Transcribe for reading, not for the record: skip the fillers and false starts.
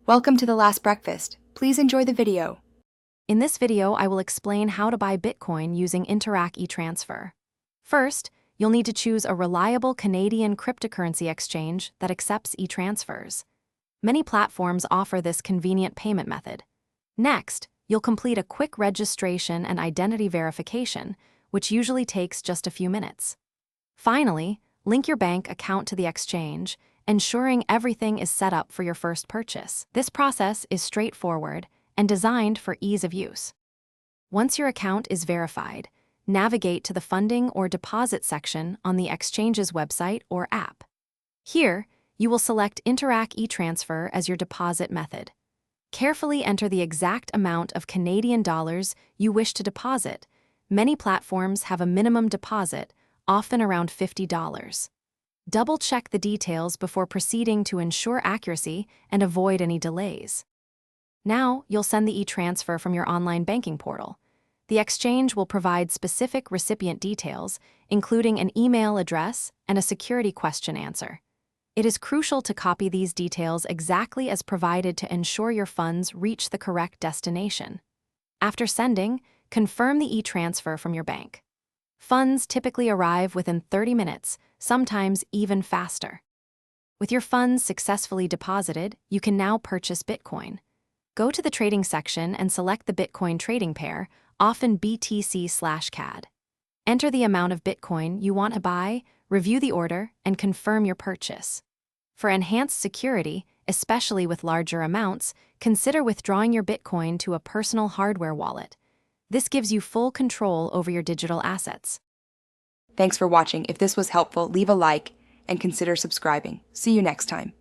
Welcome to The Last Breakfast. Please enjoy the video. In this video, I will explain how to buy Bitcoin using Interac eTransfer. First, you'll need to choose a reliable Canadian cryptocurrency exchange that accepts e-transfers. Many platforms offer this convenient payment method. Next, you'll complete a quick registration and identity verification, which usually takes just a few minutes. Finally, link your bank account to the exchange, ensuring everything is set up for your first purchase. This process is straightforward and designed for ease of use. Once your account is verified, navigate to the funding or deposit section on the exchange's website or app. Here, you will select Interac eTransfer as your deposit method. Carefully enter the exact amount of Canadian dollars you wish to deposit. Many platforms have a minimum deposit, often around $50. Double-check the details before proceeding to ensure accuracy and avoid any delays. Now, you'll send the e-transfer from your online banking portal. The exchange will provide specific recipient details, including an email address and a security question answer. It is crucial to copy these details exactly as provided to ensure your funds reach the correct destination. After sending, confirm the e-transfer from your bank. Funds typically arrive within 30 minutes, sometimes even faster. With your funds successfully deposited, you can now purchase Bitcoin. Go to the trading section and select the Bitcoin trading pair, often BTC/CAD. Enter the amount of Bitcoin you want to buy, review the order, and confirm your purchase. For enhanced security, especially with larger amounts, consider withdrawing your Bitcoin to a personal hardware wallet. This gives you full control over your digital assets. Thanks for watching. If this was helpful, leave a like and consider subscribing. See you next time.